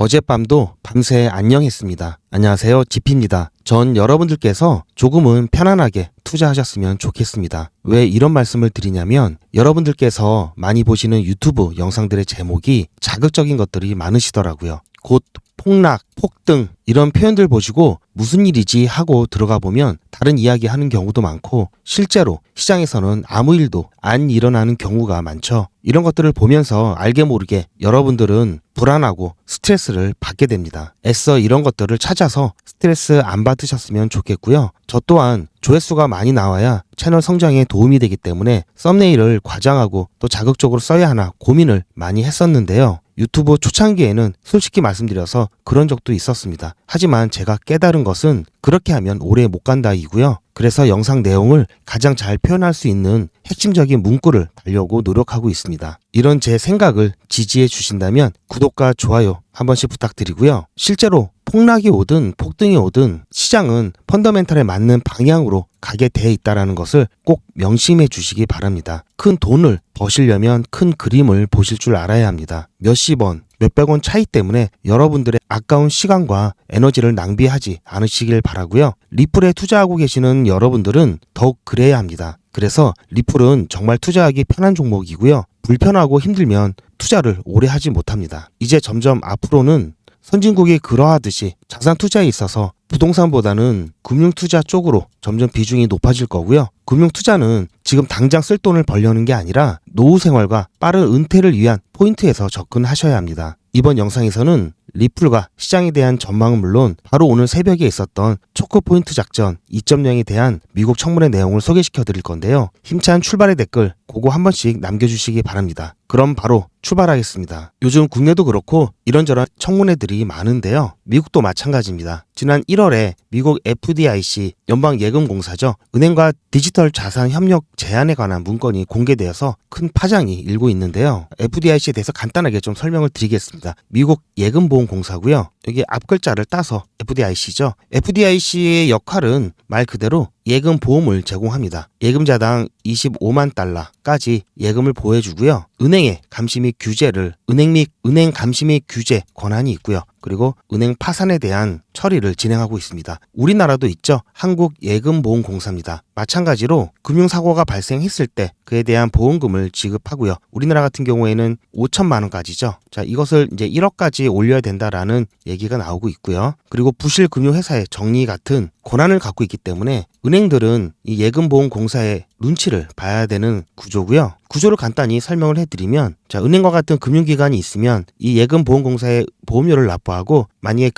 어젯밤도 밤새 안녕했습니다. 안녕하세요, 지피입니다. 전 여러분들께서 조금은 편안하게 투자하셨으면 좋겠습니다. 왜 이런 말씀을 드리냐면 여러분들께서 많이 보시는 유튜브 영상들의 제목이 자극적인 것들이 많으시더라고요. 곧 폭락, 폭등 이런 표현들 보시고 무슨 일이지 하고 들어가 보면 다른 이야기 하는 경우도 많고 실제로 시장에서는 아무 일도 안 일어나는 경우가 많죠. 이런 것들을 보면서 알게 모르게 여러분들은 불안하고 스트레스를 받게 됩니다. 애써 이런 것들을 찾아서 스트레스 안 받으셨으면 좋겠고요. 저 또한 조회수가 많이 나와야 채널 성장에 도움이 되기 때문에 썸네일을 과장하고 또 자극적으로 써야 하나 고민을 많이 했었는데요. 유튜브 초창기에는 솔직히 말씀드려서 그런 적도 있었습니다. 하지만 제가 깨달은 것은 그렇게 하면 오래 못 간다이고요. 그래서 영상 내용을 가장 잘 표현할 수 있는 핵심적인 문구를 달려고 노력하고 있습니다. 이런 제 생각을 지지해 주신다면 구독과 좋아요 한 번씩 부탁드리고요. 실제로 폭락이 오든 폭등이 오든 시장은 펀더멘털에 맞는 방향으로 가게 돼 있다는 것을 꼭 명심해 주시기 바랍니다. 큰 돈을 버시려면 큰 그림을 보실 줄 알아야 합니다. 몇십 원, 몇백 원 차이 때문에 여러분들의 아까운 시간과 에너지를 낭비하지 않으시길 바라고요. 리플에 투자하고 계시는 여러분들은 더욱 그래야 합니다. 그래서 리플은 정말 투자하기 편한 종목이고요. 불편하고 힘들면 투자를 오래 하지 못합니다. 이제 점점 앞으로는 선진국이 그러하듯이 자산 투자에 있어서 부동산보다는 금융투자 쪽으로 점점 비중이 높아질 거고요. 금융투자는 지금 당장 쓸 돈을 벌려는 게 아니라 노후 생활과 빠른 은퇴를 위한 포인트에서 접근하셔야 합니다. 이번 영상에서는 리플과 시장에 대한 전망은 물론 바로 오늘 새벽에 있었던 초코포인트 작전 2.0에 대한 미국 청문회 내용을 소개시켜 드릴 건데요. 힘찬 출발의 댓글 그거 한 번씩 남겨주시기 바랍니다. 그럼 바로 출발하겠습니다. 요즘 국내도 그렇고 이런저런 청문회들이 많은데요. 미국도 마찬가지입니다. 지난 1월에 미국 FDIC 연방예금공사죠. 은행과 디지털 자산 협력 제한에 관한 문건이 공개되어서 큰 파장이 일고 있는데요. FDIC에 대해서 간단하게 좀 설명을 드리겠습니다. 미국 예금보험공사고요. 여기 앞글자를 따서 FDIC죠. FDIC의 역할은 말 그대로 예금 보험을 제공합니다. 예금자당 25만 달러까지 예금을 보호해주고요. 은행의 감시 및 규제를 은행 감시 및 규제 권한이 있고요. 그리고 은행 파산에 대한 처리를 진행하고 있습니다. 우리나라도 있죠. 한국예금보험공사입니다. 마찬가지로 금융사고가 발생했을 때 그에 대한 보험금을 지급하고요. 우리나라 같은 경우에는 5천만 원까지죠. 자, 이것을 이제 1억까지 올려야 된다라는 얘기가 나오고 있고요. 그리고 부실 금융회사의 정리 같은 권한을 갖고 있기 때문에 은행들은 이 예금보험공사의 눈치를 봐야 되는 구조고요. 구조를 간단히 설명을 해드리면 자, 은행과 같은 금융기관이 있으면 이 예금보험공사의 보험료를 납부하고 만약에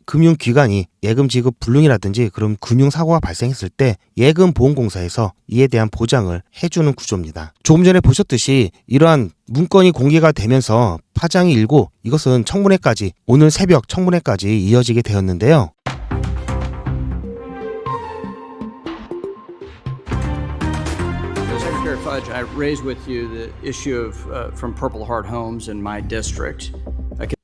금융기관이 예금 지급 불능이라든지 그런 금융사고가 발생했을 때 예금보험공사에서 이에 대한 보장을 해주는 구조입니다. 조금 전에 보셨듯이 이러한 문건이 공개가 되면서 파장이 일고 이것은 청문회까지 오늘 새벽 청문회까지 이어지게 되었는데요. Fudge, I raised with you the issue of from Purple Heart Homes in my district.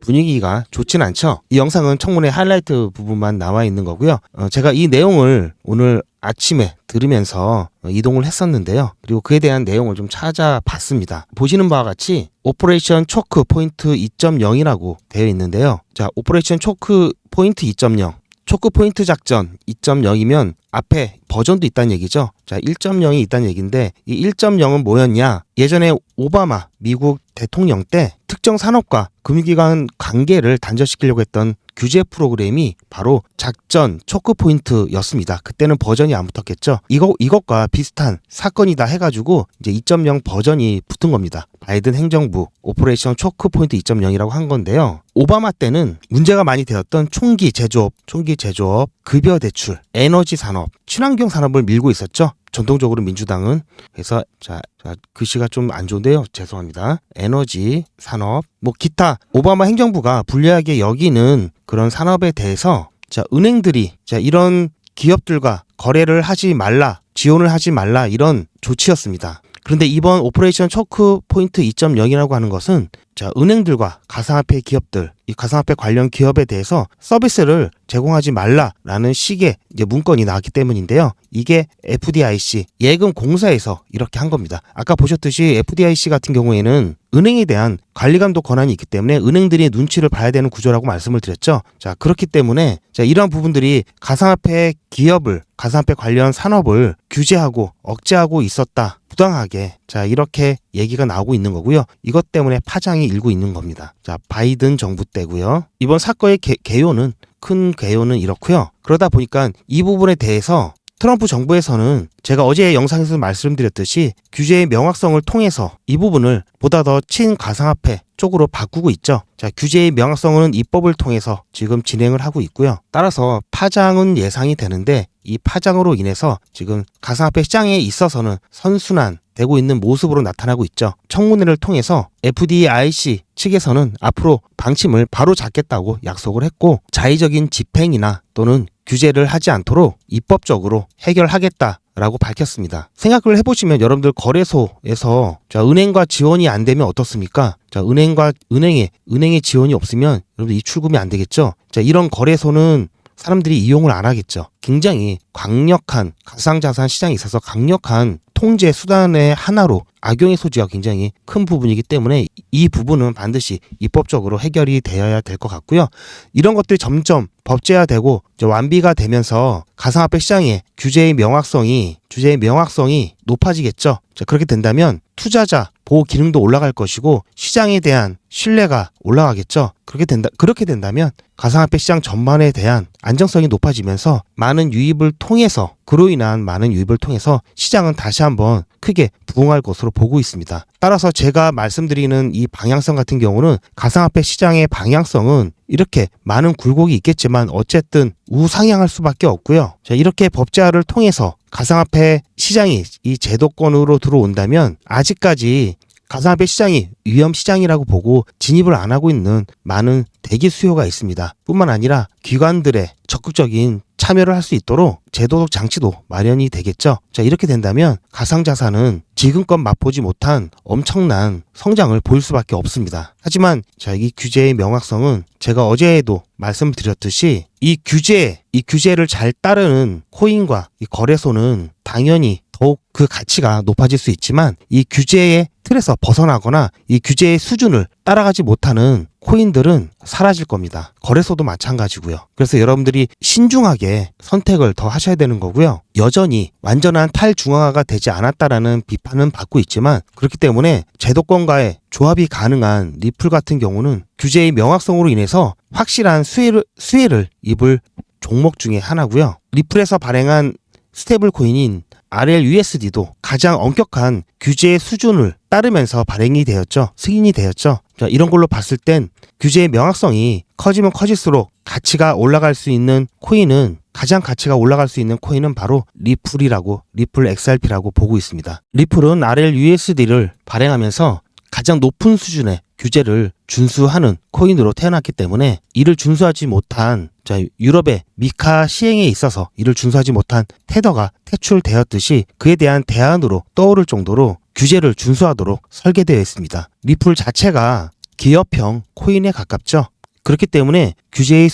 분위기가 좋진 않죠. 이 영상은 청문회 하이라이트 부분만 나와 있는 거고요. 제가 이 내용을 오늘 아침에 들으면서 이동을 했었는데요. 그리고 그에 대한 내용을 좀 찾아봤습니다. 보시는 바와 같이 오퍼레이션 초크 포인트 2.0이라고 되어 있는데요. 자, 오퍼레이션 초크 포인트 2.0 초크 포인트 작전 2.0이면 앞에 버전도 있다는 얘기죠. 자, 1.0이 있다는 얘기인데 이 1.0은 뭐였냐? 예전에 오바마 미국 대통령 때 특정 산업과 금융기관 관계를 단절시키려고 했던 규제 프로그램이 바로 작전 초크 포인트였습니다. 그때는 버전이 안 붙었겠죠. 이것과 비슷한 사건이다 해가지고 이제 2.0 버전이 붙은 겁니다. 바이든 행정부 오퍼레이션 초크 포인트 2.0이라고 한 건데요. 오바마 때는 문제가 많이 되었던 총기 제조업, 급여 대출, 에너지 산업, 친환경 산업을 밀고 있었죠. 전통적으로 민주당은. 그래서 자 글씨가 좀 안 좋은데요. 죄송합니다. 에너지, 산업, 기타 오바마 행정부가 불리하게 여기는 그런 산업에 대해서 자, 은행들이 자, 이런 기업들과 거래를 하지 말라, 지원을 하지 말라 이런 조치였습니다. 그런데 이번 오퍼레이션 초크 포인트 2.0이라고 하는 것은 자, 은행들과 가상화폐 기업들, 이 가상화폐 관련 기업에 대해서 서비스를 제공하지 말라라는 식의 이제 문건이 나왔기 때문인데요. 이게 FDIC 예금공사에서 이렇게 한 겁니다. 아까 보셨듯이 FDIC 같은 경우에는 은행에 대한 관리감독 권한이 있기 때문에 은행들이 눈치를 봐야 되는 구조라고 말씀을 드렸죠. 자, 그렇기 때문에 자, 이러한 부분들이 가상화폐 기업을, 가상화폐 관련 산업을 규제하고 억제하고 있었다. 부당하게. 자, 이렇게 얘기가 나오고 있는 거고요. 이것 때문에 파장이 일고 있는 겁니다. 자, 바이든 정부 때고요. 이번 사건의 개요는, 큰 개요는 이렇고요. 그러다 보니까 이 부분에 대해서 트럼프 정부에서는 제가 어제 영상에서 말씀드렸듯이 규제의 명확성을 통해서 이 부분을 보다 더 친가상화폐 쪽으로 바꾸고 있죠. 자, 규제의 명확성은 입법을 통해서 지금 진행을 하고 있고요. 따라서 파장은 예상이 되는데 이 파장으로 인해서 지금 가상화폐 시장에 있어서는 선순환 되고 있는 모습으로 나타나고 있죠. 청문회를 통해서 FDIC 측에서는 앞으로 방침을 바로 잡겠다고 약속을 했고 자의적인 집행이나 또는 규제를 하지 않도록 입법적으로 해결하겠다라고 밝혔습니다. 생각을 해보시면 여러분들 거래소에서 자, 은행과 지원이 안 되면 어떻습니까? 자, 은행에 지원이 없으면 여러분들 이 출금이 안 되겠죠? 자, 이런 거래소는 사람들이 이용을 안 하겠죠. 굉장히 강력한 가상자산 시장에 있어서 강력한 통제 수단의 하나로 악용의 소지가 굉장히 큰 부분이기 때문에 이 부분은 반드시 입법적으로 해결이 되어야 될 것 같고요. 이런 것들이 점점 법제화되고 완비가 되면서 가상화폐 시장의 규제의 명확성이 높아지겠죠. 자, 그렇게 된다면 투자자 보호 기능도 올라갈 것이고 시장에 대한 신뢰가 올라가겠죠. 그렇게 된다면 가상화폐 시장 전반에 대한 안정성이 높아지면서 그로 인한 많은 유입을 통해서 시장은 다시 한번 크게 부흥할 것으로 보고 있습니다. 따라서 제가 말씀드리는 이 방향성 같은 경우는 가상화폐 시장의 방향성은 이렇게 많은 굴곡이 있겠지만 어쨌든 우상향할 수밖에 없고요. 자, 이렇게 법제화를 통해서 가상화폐 시장이 이 제도권으로 들어온다면 아직까지 가상화폐 시장이 위험 시장이라고 보고 진입을 안 하고 있는 많은 대기 수요가 있습니다. 뿐만 아니라 기관들의 적극적인 참여를 할 수 있도록 제도적 장치도 마련이 되겠죠. 자, 이렇게 된다면 가상자산은 지금껏 맛보지 못한 엄청난 성장을 보일 수밖에 없습니다. 하지만 자, 이 규제의 명확성은 제가 어제에도 말씀드렸듯이 이 규제를 잘 따르는 코인과 이 거래소는 당연히 더욱 그 가치가 높아질 수 있지만 이 규제의 틀에서 벗어나거나 이 규제의 수준을 따라가지 못하는 코인들은 사라질 겁니다. 거래소도 마찬가지고요. 그래서 여러분들이 신중하게 선택을 더 하셔야 되는 거고요. 여전히 완전한 탈중앙화가 되지 않았다라는 비판은 받고 있지만 그렇기 때문에 제도권과의 조합이 가능한 리플 같은 경우는 규제의 명확성으로 인해서 확실한 수혜를 입을 종목 중에 하나고요. 리플에서 발행한 스테이블 코인인 RLUSD도 가장 엄격한 규제의 수준을 따르면서 발행이 되었죠. 승인이 되었죠. 자, 이런 걸로 봤을 땐 규제의 명확성이 커지면 커질수록 가치가 올라갈 수 있는 코인은 가장 가치가 올라갈 수 있는 코인은 바로 리플 XRP라고 보고 있습니다. 리플은 RLUSD를 발행하면서 가장 높은 수준의 규제를 준수하는 코인으로 태어났기 때문에 이를 준수하지 못한 유럽의 미카 시행에 있어서 이를 준수하지 못한 테더가 퇴출되었듯이 그에 대한 대안으로 떠오를 정도로 규제를 준수하도록 설계되어 있습니다. 리플 자체가 기업형 코인에 가깝죠. 그렇기 때문에 규제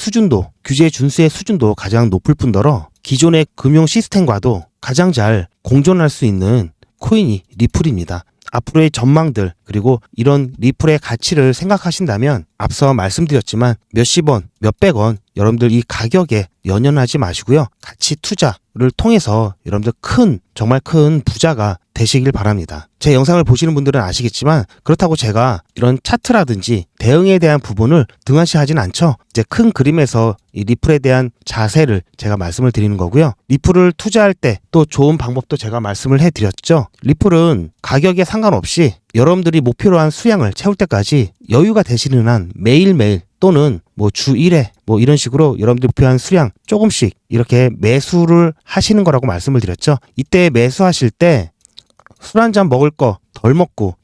준수의 수준도 가장 높을 뿐더러 기존의 금융 시스템과도 가장 잘 공존할 수 있는 코인이 리플입니다. 앞으로의 전망들 그리고 이런 리플의 가치를 생각하신다면 앞서 말씀드렸지만 몇십 원, 몇백 원 여러분들 이 가격에 연연하지 마시고요. 가치 투자를 통해서 여러분들 정말 큰 부자가 되시길 바랍니다. 제 영상을 보시는 분들은 아시겠지만 그렇다고 제가 이런 차트라든지 대응에 대한 부분을 등한시하진 않죠. 이제 큰 그림에서 이 리플에 대한 자세를 제가 말씀을 드리는 거고요. 리플을 투자할 때 또 좋은 방법도 제가 말씀을 해드렸죠. 리플은 가격에 상관없이 여러분들이 목표로 한 수량을 채울 때까지 여유가 되시는 한 매일매일 또는 주 1회 이런 식으로 여러분들이 목표한 수량 조금씩 이렇게 매수를 하시는 거라고 말씀을 드렸죠. 이때 매수하실 때 술 한 잔 먹을 거 덜 먹고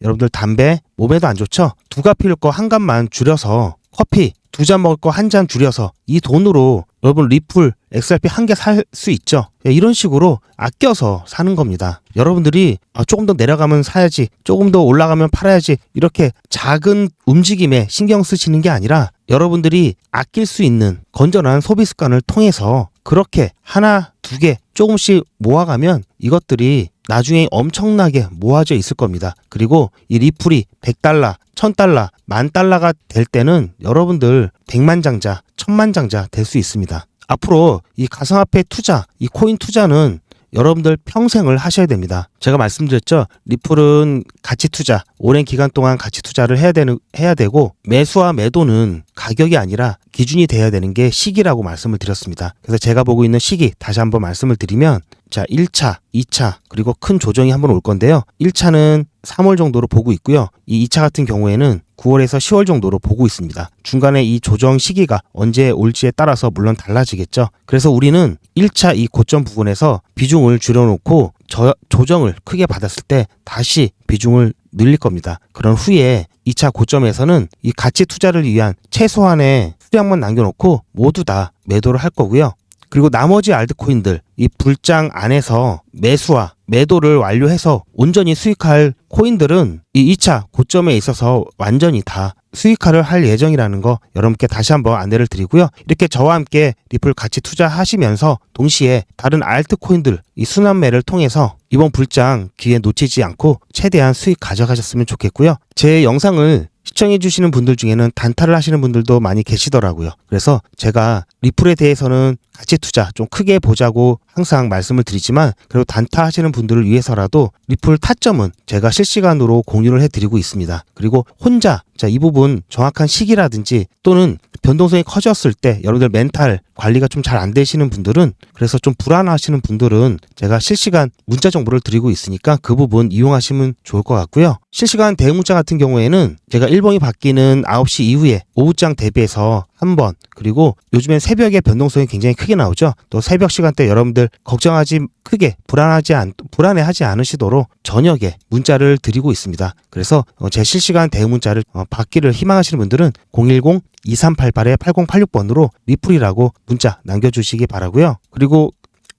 여러분들 담배 몸에도 안 좋죠. 두 갑 피울 거 한 갑만 줄여서 커피 2잔 먹을 거 1잔 줄여서 이 돈으로 여러분 리플 XRP 1개 살 수 있죠. 이런 식으로 아껴서 사는 겁니다. 여러분들이 조금 더 내려가면 사야지, 조금 더 올라가면 팔아야지, 이렇게 작은 움직임에 신경 쓰시는 게 아니라 여러분들이 아낄 수 있는 건전한 소비 습관을 통해서 그렇게 하나, 2개 조금씩 모아가면 이것들이 나중에 엄청나게 모아져 있을 겁니다. 그리고 이 리플이 100달러, 1000달러, 10,000달러가 될 때는 여러분들 100만장자, 1000만장자 될 수 있습니다. 앞으로 이 가상화폐 투자, 이 코인 투자는 여러분들 평생을 하셔야 됩니다. 제가 말씀드렸죠. 리플은 가치 투자, 오랜 기간 동안 가치 투자를 해야 되고 매수와 매도는 가격이 아니라 기준이 돼야 되는 게 시기라고 말씀을 드렸습니다. 그래서 제가 보고 있는 시기 다시 한번 말씀을 드리면 자, 1차, 2차 그리고 큰 조정이 한번 올 건데요. 1차는 3월 정도로 보고 있고요. 이 2차 같은 경우에는 9월에서 10월 정도로 보고 있습니다. 중간에 이 조정 시기가 언제 올지에 따라서 물론 달라지겠죠. 그래서 우리는 1차 이 고점 부분에서 비중을 줄여놓고 조정을 크게 받았을 때 다시 비중을 늘릴 겁니다. 그런 후에 2차 고점에서는 이 가치 투자를 위한 최소한의 수량만 남겨놓고 모두 다 매도를 할 거고요. 그리고 나머지 알트코인들 이 불장 안에서 매수와 매도를 완료해서 온전히 수익할 코인들은 이 2차 고점에 있어서 완전히 다 수익화를 할 예정이라는 거 여러분께 다시 한번 안내를 드리고요. 이렇게 저와 함께 리플 같이 투자하시면서 동시에 다른 알트코인들 이 순환매를 통해서 이번 불장 기회 놓치지 않고 최대한 수익 가져가셨으면 좋겠고요. 제 영상을 시청해 주시는 분들 중에는 단타를 하시는 분들도 많이 계시더라고요. 그래서 제가 리플에 대해서는 가치 투자 좀 크게 보자고 항상 말씀을 드리지만 그래도 단타 하시는 분들을 위해서라도 리플 타점은 제가 실시간으로 공유를 해드리고 있습니다. 그리고 혼자 이 부분 정확한 시기라든지 또는 변동성이 커졌을 때 여러분들 멘탈 관리가 좀 잘 안 되시는 분들은 그래서 좀 불안하시는 분들은 제가 실시간 문자 정보를 드리고 있으니까 그 부분 이용하시면 좋을 것 같고요. 실시간 대응 문자 같은 경우에는 제가 일봉이 바뀌는 9시 이후에 오후장 대비해서 한 번, 그리고 요즘엔 새벽에 변동성이 굉장히 크게 나오죠. 또 새벽 시간대 여러분들 걱정하지 크게 불안해하지 않으시도록 저녁에 문자를 드리고 있습니다. 그래서 제 실시간 대응 문자를 받기를 희망하시는 분들은 010-2388-8086번으로 리플이라고 문자 남겨주시기 바라고요. 그리고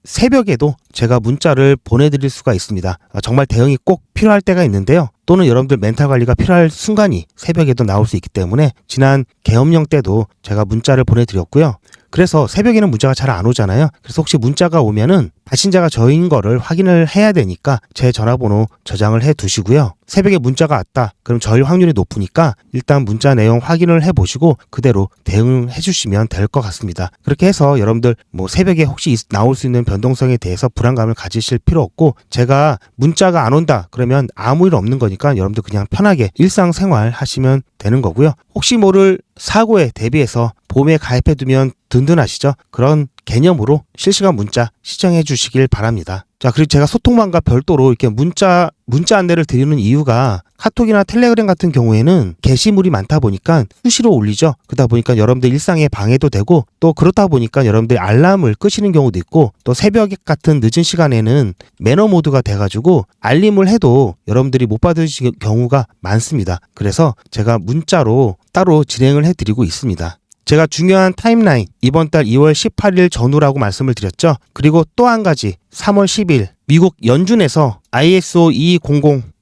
새벽에도 제가 문자를 보내드릴 수가 있습니다. 정말 대응이 꼭 필요할 때가 있는데요. 또는 여러분들 멘탈 관리가 필요할 순간이 새벽에도 나올 수 있기 때문에 지난 계엄령 때도 제가 문자를 보내드렸고요. 그래서 새벽에는 문자가 잘 안 오잖아요. 그래서 혹시 문자가 오면은 발신자가 저인 거를 확인을 해야 되니까 제 전화번호 저장을 해 두시고요. 새벽에 문자가 왔다. 그럼 저일 확률이 높으니까 일단 문자 내용 확인을 해 보시고 그대로 대응해 주시면 될 것 같습니다. 그렇게 해서 여러분들 새벽에 혹시 나올 수 있는 변동성에 대해서 불안감을 가지실 필요 없고 제가 문자가 안 온다 그러면 아무 일 없는 거니까 여러분들 그냥 편하게 일상생활 하시면 되는 거고요. 혹시 모를 사고에 대비해서 보험에 가입해 두면 든든하시죠? 그런 개념으로 실시간 문자 시청해 주시길 바랍니다. 자, 그리고 제가 소통방과 별도로 이렇게 문자 안내를 드리는 이유가 카톡이나 텔레그램 같은 경우에는 게시물이 많다 보니까 수시로 올리죠. 그러다 보니까 여러분들 일상에 방해도 되고 또 그렇다 보니까 여러분들이 알람을 끄시는 경우도 있고 또 새벽 같은 늦은 시간에는 매너 모드가 돼가지고 알림을 해도 여러분들이 못 받으시는 경우가 많습니다. 그래서 제가 문자로 따로 진행을 해드리고 있습니다. 제가 중요한 타임라인 이번 달 2월 18일 전후라고 말씀을 드렸죠. 그리고 또 한 가지 3월 10일 미국 연준에서 ISO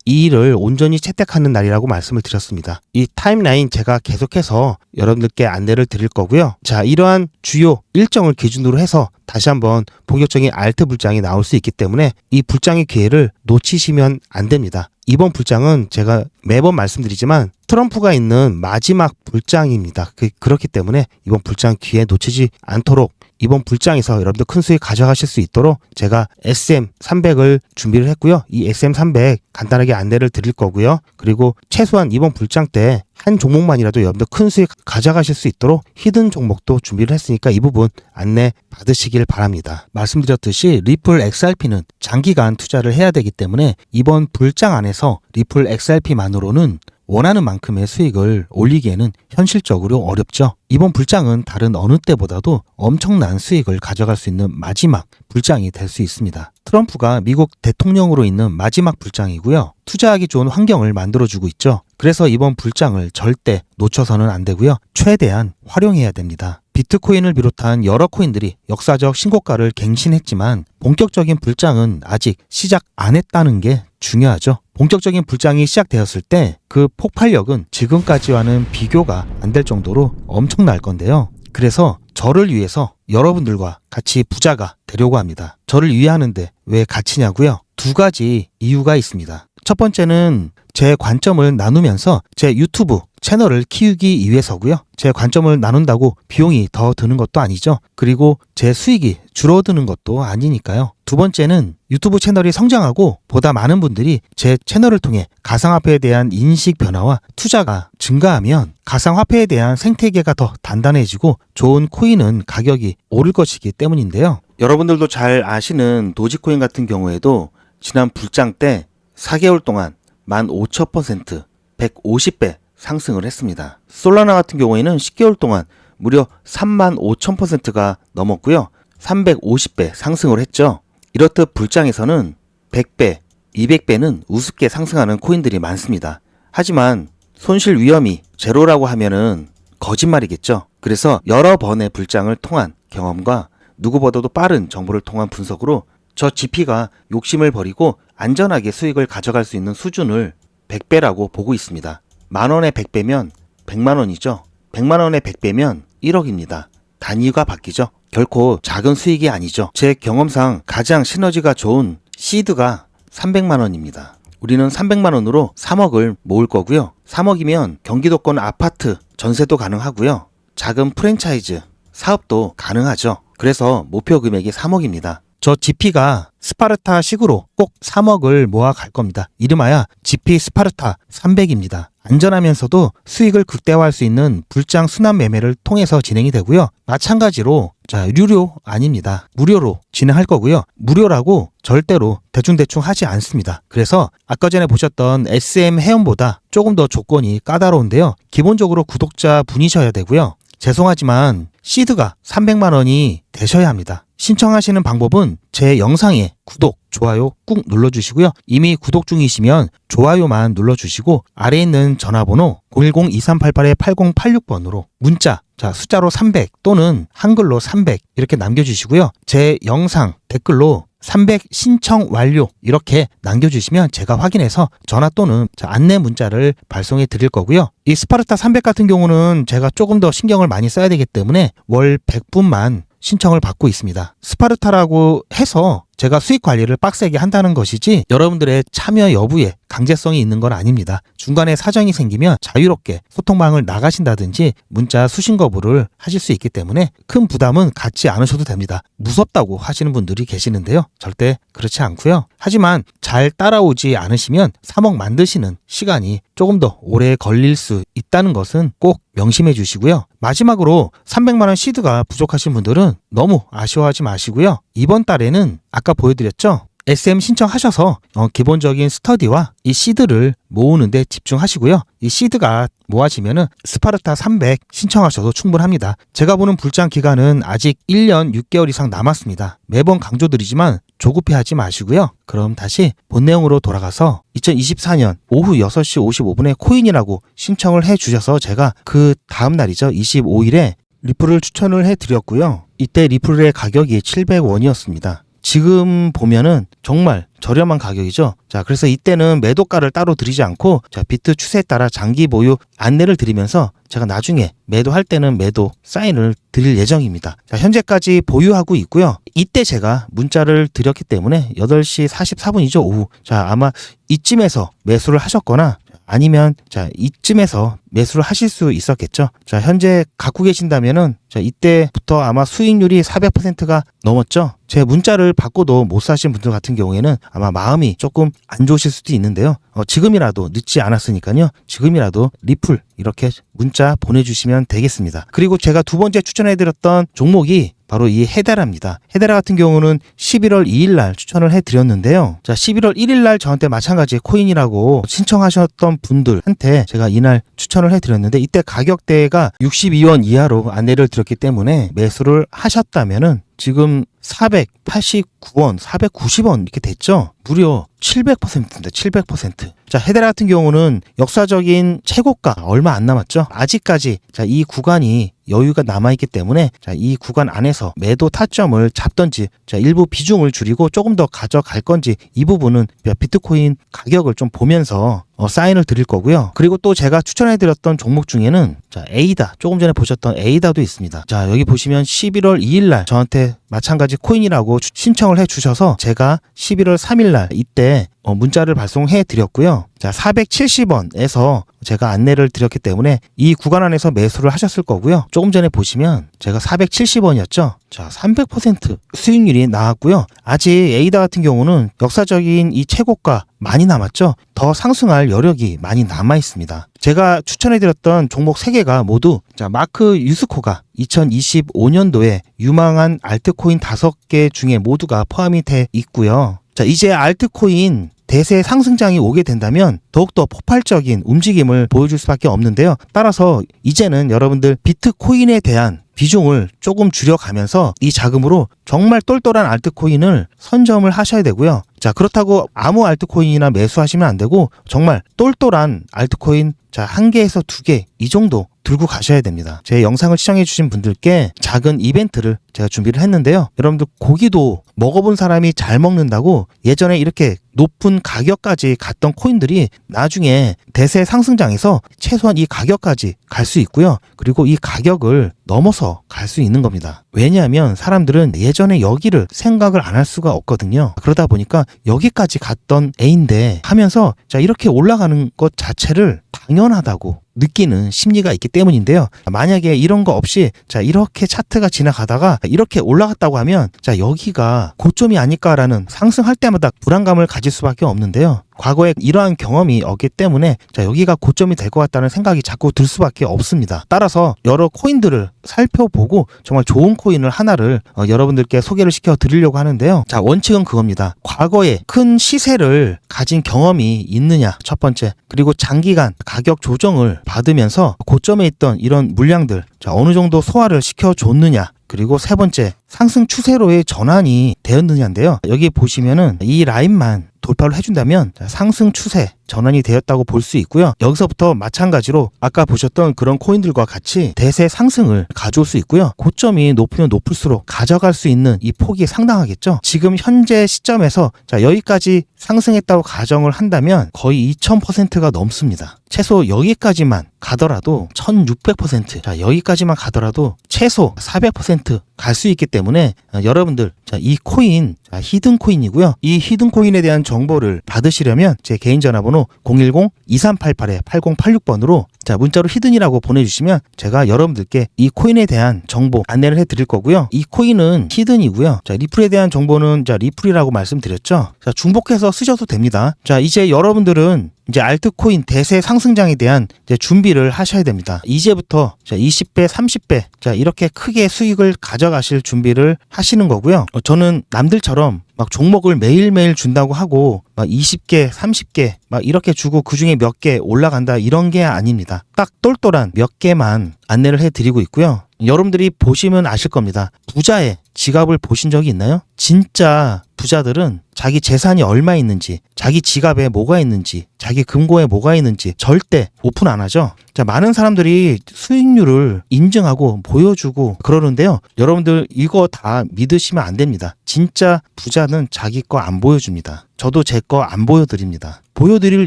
20022를 온전히 채택하는 날이라고 말씀을 드렸습니다. 이 타임라인 제가 계속해서 여러분들께 안내를 드릴 거고요. 자, 이러한 주요 일정을 기준으로 해서 다시 한번 본격적인 알트 불장이 나올 수 있기 때문에 이 불장의 기회를 놓치시면 안 됩니다. 이번 불장은 제가 매번 말씀드리지만 트럼프가 있는 마지막 불장입니다. 그렇기 때문에 이번 불장 기회 놓치지 않도록 이번 불장에서 여러분들 큰 수익 가져가실 수 있도록 제가 SM300을 준비를 했고요. 이 SM300 간단하게 안내를 드릴 거고요. 그리고 최소한 이번 불장 때 한 종목만이라도 여러분들 큰 수익 가져가실 수 있도록 히든 종목도 준비를 했으니까 이 부분 안내 받으시길 바랍니다. 말씀드렸듯이 리플 XRP는 장기간 투자를 해야 되기 때문에 이번 불장 안에서 리플 XRP만으로는 원하는 만큼의 수익을 올리기에는 현실적으로 어렵죠. 이번 불장은 다른 어느 때보다도 엄청난 수익을 가져갈 수 있는 마지막 불장이 될 수 있습니다. 트럼프가 미국 대통령으로 있는 마지막 불장이고요. 투자하기 좋은 환경을 만들어주고 있죠. 그래서 이번 불장을 절대 놓쳐서는 안 되고요. 최대한 활용해야 됩니다. 비트코인을 비롯한 여러 코인들이 역사적 신고가를 갱신했지만 본격적인 불장은 아직 시작 안 했다는 게 중요하죠. 본격적인 불장이 시작되었을 때 그 폭발력은 지금까지와는 비교가 안 될 정도로 엄청날 건데요. 그래서 저를 위해서 여러분들과 같이 부자가 되려고 합니다. 저를 위하는데 왜 같이냐고요? 두 가지 이유가 있습니다. 첫 번째는 제 관점을 나누면서 제 유튜브 채널을 키우기 위해서고요. 제 관점을 나눈다고 비용이 더 드는 것도 아니죠. 그리고 제 수익이 줄어드는 것도 아니니까요. 두 번째는 유튜브 채널이 성장하고 보다 많은 분들이 제 채널을 통해 가상화폐에 대한 인식 변화와 투자가 증가하면 가상화폐에 대한 생태계가 더 단단해지고 좋은 코인은 가격이 오를 것이기 때문인데요. 여러분들도 잘 아시는 도지코인 같은 경우에도 지난 불장 때 4개월 동안 15,000%, 150배 상승을 했습니다. 솔라나 같은 경우에는 10개월 동안 무려 35,000%가 넘었고요. 350배 상승을 했죠. 이렇듯 불장에서는 100배, 200배는 우습게 상승하는 코인들이 많습니다. 하지만 손실 위험이 제로라고 하면은 거짓말이겠죠. 그래서 여러 번의 불장을 통한 경험과 누구보다도 빠른 정보를 통한 분석으로 저 GP가 욕심을 버리고 안전하게 수익을 가져갈 수 있는 수준을 100배라고 보고 있습니다. 만원에 100배면 100만원이죠. 100만원에 100배면 1억입니다. 단위가 바뀌죠. 결코 작은 수익이 아니죠. 제 경험상 가장 시너지가 좋은 시드가 300만원입니다. 우리는 300만원으로 3억을 모을 거고요. 3억이면 경기도권 아파트 전세도 가능하고요. 작은 프랜차이즈 사업도 가능하죠. 그래서 목표 금액이 3억입니다. 저 GP가 스파르타식으로 꼭 3억을 모아 갈 겁니다. 이름하여 GP 스파르타 300입니다. 안전하면서도 수익을 극대화할 수 있는 불장 순환 매매를 통해서 진행이 되고요. 마찬가지로 유료 아닙니다. 무료로 진행할 거고요. 무료라고 절대로 대충대충 하지 않습니다. 그래서 아까 전에 보셨던 SM 회원보다 조금 더 조건이 까다로운데요. 기본적으로 구독자 분이셔야 되고요. 죄송하지만 시드가 300만원이 되셔야 합니다. 신청하시는 방법은 제 영상에 구독, 좋아요 꾹 눌러주시고요. 이미 구독 중이시면 좋아요만 눌러주시고 아래에 있는 전화번호 010-2388-8086번으로 문자 숫자로 300 또는 한글로 300 이렇게 남겨주시고요. 제 영상 댓글로 300 신청 완료 이렇게 남겨주시면 제가 확인해서 전화 또는 안내 문자를 발송해 드릴 거고요. 이 스파르타 300 같은 경우는 제가 조금 더 신경을 많이 써야 되기 때문에 월 100분만 신청을 받고 있습니다. 스파르타라고 해서 제가 수익 관리를 빡세게 한다는 것이지 여러분들의 참여 여부에 강제성이 있는 건 아닙니다. 중간에 사정이 생기면 자유롭게 소통방을 나가신다든지 문자 수신 거부를 하실 수 있기 때문에 큰 부담은 갖지 않으셔도 됩니다. 무섭다고 하시는 분들이 계시는데요. 절대 그렇지 않고요. 하지만 잘 따라오지 않으시면 3억 만드시는 시간이 조금 더 오래 걸릴 수 있다는 것은 꼭 명심해 주시고요. 마지막으로 300만원 시드가 부족하신 분들은 너무 아쉬워하지 마시고요. 이번 달에는 아까 보여드렸죠? SM 신청하셔서 기본적인 스터디와 이 시드를 모으는데 집중하시고요. 이 시드가 모아지면은 스파르타 300 신청하셔도 충분합니다. 제가 보는 불장 기간은 아직 1년 6개월 이상 남았습니다. 매번 강조드리지만 조급해하지 마시고요. 그럼 다시 본 내용으로 돌아가서 2024년 오후 6시 55분에 코인이라고 신청을 해주셔서 제가 그 다음 날이죠. 25일에 리플을 추천을 해드렸고요. 이때 리플의 가격이 700원이었습니다. 지금 보면은 정말 저렴한 가격이죠. 그래서 이때는 매도가를 따로 드리지 않고 비트 추세에 따라 장기 보유 안내를 드리면서 제가 나중에 매도할 때는 매도 사인을 드릴 예정입니다. 현재까지 보유하고 있고요. 이때 제가 문자를 드렸기 때문에 8시 44분이죠. 오후. 아마 이쯤에서 매수를 하셨거나 아니면 이쯤에서 매수를 하실 수 있었겠죠. 현재 갖고 계신다면은 이때부터 아마 수익률이 400%가 넘었죠. 제 문자를 받고도 못 사신 분들 같은 경우에는 아마 마음이 조금 안 좋으실 수도 있는데요. 지금이라도 늦지 않았으니까요. 지금이라도 리플 이렇게 문자 보내주시면 되겠습니다. 그리고 제가 두 번째 추천해드렸던 종목이 바로 이 헤데라입니다. 헤데라 같은 경우는 11월 2일 날 추천을 해드렸는데요. 자, 11월 1일 날 저한테 마찬가지 코인이라고 신청하셨던 분들한테 제가 이날 추천을 해드렸는데 이때 가격대가 62원 이하로 안내를 드렸기 때문에 매수를 하셨다면은 지금 489원, 490원 이렇게 됐죠? 무려 700%입니다. 700%. 자, 헤데라 같은 경우는 역사적인 최고가 얼마 안 남았죠? 아직까지 자, 이 구간이 여유가 남아있기 때문에 자, 이 구간 안에서 매도 타점을 잡던지 자, 일부 비중을 줄이고 조금 더 가져갈 건지 이 부분은 비트코인 가격을 좀 보면서 사인을 드릴 거고요. 그리고 또 제가 추천해드렸던 종목 중에는 자, 에이다, 조금 전에 보셨던 에이다도 있습니다. 자, 여기 보시면 11월 2일 날 저한테 마찬가지 코인이라고 신청을 해주셔서 제가 11월 3일 날 이때 문자를 발송해 드렸고요. 자, 470원에서 제가 안내를 드렸기 때문에 이 구간 안에서 매수를 하셨을 거고요. 조금 전에 보시면 제가 470원이었죠. 자, 300% 수익률이 나왔고요. 아직 에이다 같은 경우는 역사적인 이 최고가 많이 남았죠. 더 상승할 여력이 많이 남아 있습니다. 제가 추천해드렸던 종목 3개가 모두 자, 마크 유스코가 2025년도에 유망한 알트코인 5개 중에 모두가 포함이 돼 있고요. 자, 이제 알트코인 대세 상승장이 오게 된다면 더욱더 폭발적인 움직임을 보여줄 수밖에 없는데요. 따라서 이제는 여러분들 비트코인에 대한 비중을 조금 줄여가면서 이 자금으로 정말 똘똘한 알트코인을 선점을 하셔야 되고요. 자, 그렇다고 아무 알트코인이나 매수하시면 안 되고 정말 똘똘한 알트코인 자, 1개에서 2개 이 정도 들고 가셔야 됩니다. 제 영상을 시청해 주신 분들께 작은 이벤트를 제가 준비를 했는데요. 여러분들 고기도 먹어본 사람이 잘 먹는다고 예전에 이렇게 높은 가격까지 갔던 코인들이 나중에 대세 상승장에서 최소한 이 가격까지 갈 수 있고요. 그리고 이 가격을 넘어서 갈 수 있는 겁니다. 왜냐하면 사람들은 예전에 여기를 생각을 안 할 수가 없거든요. 그러다 보니까 여기까지 갔던 A인데 하면서 자, 이렇게 올라가는 것 자체를 당연하다고 느끼는 심리가 있기 때문인데요. 만약에 이런 거 없이 자, 이렇게 차트가 지나가다가 이렇게 올라갔다고 하면 자, 여기가 고점이 아닐까라는 상승할 때마다 불안감을 가질 수밖에 없는데요. 과거에 이러한 경험이 없기 때문에 자, 여기가 고점이 될 것 같다는 생각이 자꾸 들 수밖에 없습니다. 따라서 여러 코인들을 살펴보고 정말 좋은 코인을 하나를 여러분들께 소개를 시켜 드리려고 하는데요. 자, 원칙은 그겁니다. 과거에 큰 시세를 가진 경험이 있느냐 첫 번째, 그리고 장기간 가격 조정을 받으면서 고점에 있던 이런 물량들 자, 어느 정도 소화를 시켜줬느냐, 그리고 세 번째, 상승 추세로의 전환이 되었느냐인데요. 여기 보시면은 이 라인만 돌파를 해준다면 상승 추세 전환이 되었다고 볼 수 있고요. 여기서부터 마찬가지로 아까 보셨던 그런 코인들과 같이 대세 상승을 가져올 수 있고요. 고점이 높으면 높을수록 가져갈 수 있는 이 폭이 상당하겠죠. 지금 현재 시점에서 자, 여기까지 상승했다고 가정을 한다면 거의 2000%가 넘습니다. 최소 여기까지만 가더라도 1600%, 자, 여기까지만 가더라도 최소 400% 갈 수 있기 때문에 여러분들 자, 이 코인 자, 히든 코인이고요. 이 히든 코인에 대한 정보를 받으시려면 제 개인 전화번호 010-2388-8086번으로 자, 문자로 히든이라고 보내주시면 제가 여러분들께 이 코인에 대한 정보 안내를 해드릴 거고요. 이 코인은 히든이고요. 자, 리플에 대한 정보는 자, 리플이라고 말씀드렸죠. 자, 중복해서 쓰셔도 됩니다. 자, 이제 여러분들은 이제 알트코인 대세 상승장에 대한 이제 준비를 하셔야 됩니다. 이제부터 자, 20배, 30배 자, 이렇게 크게 수익을 가져가실 준비를 하시는 거고요. 저는 남들처럼 막 종목을 매일매일 준다고 하고 막 20개, 30개 막 이렇게 주고 그중에 몇 개 올라간다 이런 게 아닙니다. 딱 똘똘한 몇 개만 안내를 해드리고 있고요. 여러분들이 보시면 아실 겁니다. 부자의 지갑을 보신 적이 있나요? 진짜 부자들은 자기 재산이 얼마 있는지, 자기 지갑에 뭐가 있는지, 자기 금고에 뭐가 있는지 절대 오픈 안 하죠. 자, 많은 사람들이 수익률을 인증하고 보여주고 그러는데요. 여러분들 이거 다 믿으시면 안 됩니다. 진짜 부자는 자기 거 안 보여줍니다. 저도 제 거 안 보여드립니다. 보여드릴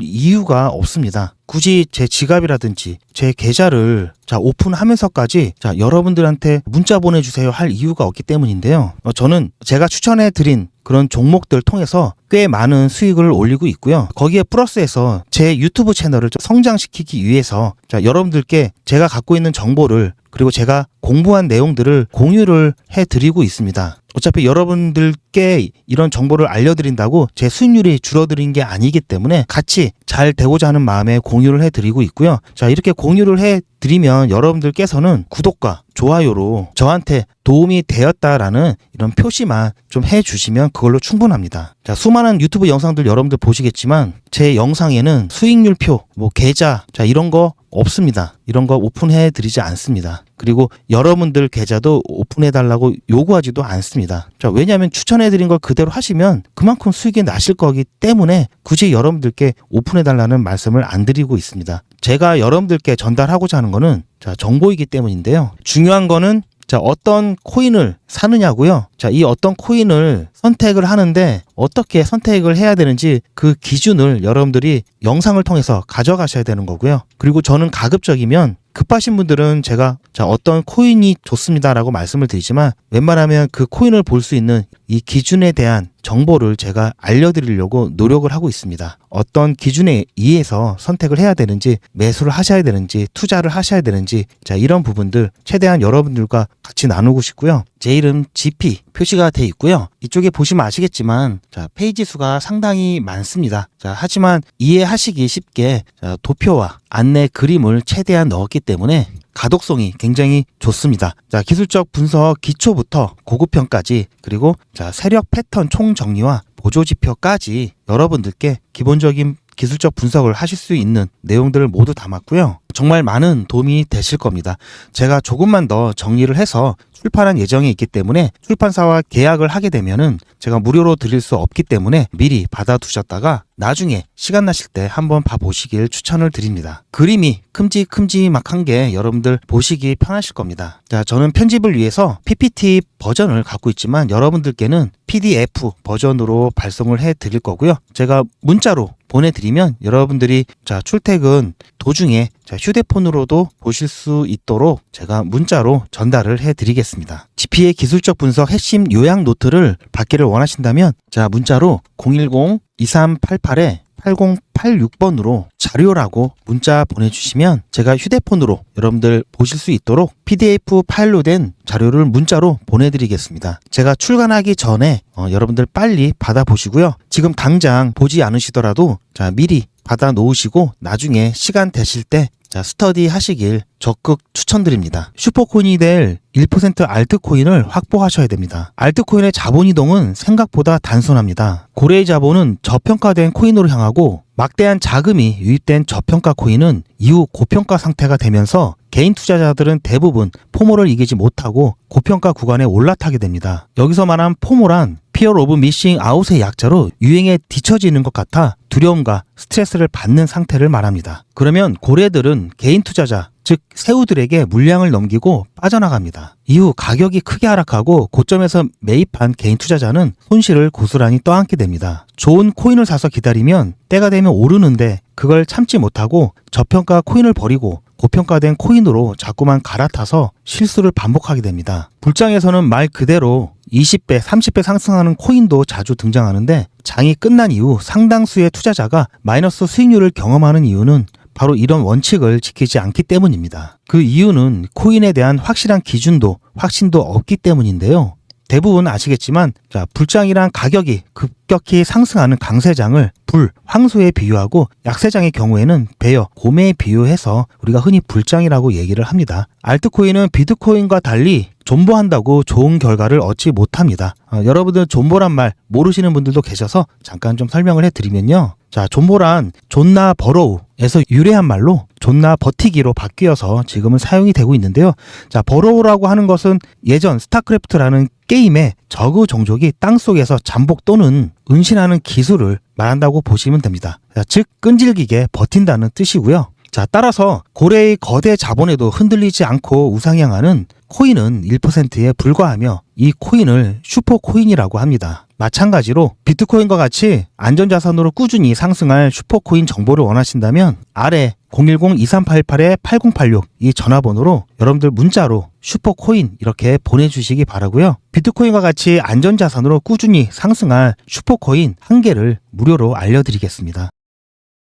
이유가 없습니다. 굳이 제 지갑이라든지 제 계좌를 자, 오픈하면서까지 자, 여러분들한테 문자 보내주세요 할 이유가 없기 때문인데요. 저는 제가 추천해드린 그런 종목들 통해서 꽤 많은 수익을 올리고 있고요. 거기에 플러스해서 제 유튜브 채널을 성장시키기 위해서 자, 여러분들께 제가 갖고 있는 정보를 그리고 제가 공부한 내용들을 공유를 해드리고 있습니다. 어차피 여러분들께 이런 정보를 알려드린다고 제 수익률이 줄어드는 게 아니기 때문에 같이 잘 되고자 하는 마음에 공유를 해드리고 있고요. 자, 이렇게 공유를 해드리면 여러분들께서는 구독과 좋아요로 저한테 도움이 되었다라는 이런 표시만 좀 해주시면 그걸로 충분합니다. 자, 수많은 유튜브 영상들 여러분들 보시겠지만 제 영상에는 수익률표, 계좌, 자, 이런 거 없습니다. 이런 거 오픈해 드리지 않습니다. 그리고 여러분들 계좌도 오픈해 달라고 요구하지도 않습니다. 자, 왜냐하면 추천해 드린 걸 그대로 하시면 그만큼 수익이 나실 거기 때문에 굳이 여러분들께 오픈해 달라는 말씀을 안 드리고 있습니다. 제가 여러분들께 전달하고자 하는 거는 자, 정보이기 때문인데요. 중요한 거는 자, 어떤 코인을 사느냐고요. 자, 이 어떤 코인을 선택을 하는데 어떻게 선택을 해야 되는지 그 기준을 여러분들이 영상을 통해서 가져가셔야 되는 거고요. 그리고 저는 가급적이면 급하신 분들은 제가 자, 어떤 코인이 좋습니다라고 말씀을 드리지만 웬만하면 그 코인을 볼 수 있는 이 기준에 대한 정보를 제가 알려드리려고 노력을 하고 있습니다. 어떤 기준에 의해서 선택을 해야 되는지, 매수를 하셔야 되는지, 투자를 하셔야 되는지, 자, 이런 부분들 최대한 여러분들과 같이 나누고 싶고요. 제 이름 GP 표시가 돼 있고요. 이쪽에 보시면 아시겠지만 자, 페이지 수가 상당히 많습니다. 자, 하지만 이해하시기 쉽게 자, 도표와 안내 그림을 최대한 넣었기 때문에 가독성이 굉장히 좋습니다. 자, 기술적 분석 기초부터 고급형까지, 그리고 자, 세력 패턴 총정리와 보조지표까지 여러분들께 기본적인 기술적 분석을 하실 수 있는 내용들을 모두 담았고요. 정말 많은 도움이 되실 겁니다. 제가 조금만 더 정리를 해서 출판할 예정이 있기 때문에 출판사와 계약을 하게 되면은 제가 무료로 드릴 수 없기 때문에 미리 받아두셨다가 나중에 시간 나실 때 한번 봐보시길 추천을 드립니다. 그림이 큼직큼직한 게 여러분들 보시기 편하실 겁니다. 자, 저는 편집을 위해서 PPT 버전을 갖고 있지만 여러분들께는 PDF 버전으로 발송을 해 드릴 거고요. 제가 문자로 보내드리면 여러분들이 자, 출퇴근 도중에 자, 휴대폰으로도 보실 수 있도록 제가 문자로 전달을 해드리겠습니다. GP의 기술적 분석 핵심 요약 노트를 받기를 원하신다면 자, 문자로 010-2388-8086번으로 자료라고 문자 보내주시면 제가 휴대폰으로 여러분들 보실 수 있도록 PDF 파일로 된 자료를 문자로 보내드리겠습니다. 제가 출간하기 전에 여러분들 빨리 받아보시고요. 지금 당장 보지 않으시더라도 자, 미리 받아 놓으시고 나중에 시간 되실 때 자, 스터디 하시길 적극 추천드립니다. 슈퍼코인이 될 1% 알트코인을 확보하셔야 됩니다. 알트코인의 자본 이동은 생각보다 단순합니다. 고래의 자본은 저평가된 코인으로 향하고 막대한 자금이 유입된 저평가 코인은 이후 고평가 상태가 되면서 개인 투자자들은 대부분 포모를 이기지 못하고 고평가 구간에 올라타게 됩니다. 여기서 말한 포모란 Fear of Missing Out의 약자로 유행에 뒤처지는 것 같아 두려움과 스트레스를 받는 상태를 말합니다. 그러면 고래들은 개인 투자자, 즉 새우들에게 물량을 넘기고 빠져나갑니다. 이후 가격이 크게 하락하고 고점에서 매입한 개인 투자자는 손실을 고스란히 떠안게 됩니다. 좋은 코인을 사서 기다리면 때가 되면 오르는데 그걸 참지 못하고 저평가 코인을 버리고 고평가된 코인으로 자꾸만 갈아타서 실수를 반복하게 됩니다. 불장에서는 말 그대로 20배, 30배 상승하는 코인도 자주 등장하는데 장이 끝난 이후 상당수의 투자자가 마이너스 수익률을 경험하는 이유는 바로 이런 원칙을 지키지 않기 때문입니다. 그 이유는 코인에 대한 확실한 기준도 확신도 없기 때문인데요. 대부분 아시겠지만 자, 불장이란 가격이 급격히 상승하는 강세장을 불, 황소에 비유하고 약세장의 경우에는 베어, 곰에 비유해서 우리가 흔히 불장이라고 얘기를 합니다. 알트코인은 비트코인과 달리 존버한다고 좋은 결과를 얻지 못합니다. 여러분들 존버란 말 모르시는 분들도 계셔서 잠깐 좀 설명을 해드리면요. 자, 존버란 존나 버로우에서 유래한 말로 존나 버티기로 바뀌어서 지금은 사용이 되고 있는데요. 자, 버로우라고 하는 것은 예전 스타크래프트라는 게임의 저그 종족이 땅속에서 잠복 또는 은신하는 기술을 말한다고 보시면 됩니다. 자, 즉 끈질기게 버틴다는 뜻이고요. 자, 따라서 고래의 거대 자본에도 흔들리지 않고 우상향하는 코인은 1%에 불과하며 이 코인을 슈퍼코인이라고 합니다. 마찬가지로 비트코인과 같이 안전자산으로 꾸준히 상승할 슈퍼코인 정보를 원하신다면 아래 010-2388-8086 이 전화번호로 여러분들 문자로 슈퍼코인 이렇게 보내주시기 바라고요. 비트코인과 같이 안전자산으로 꾸준히 상승할 슈퍼코인 한 개를 무료로 알려드리겠습니다.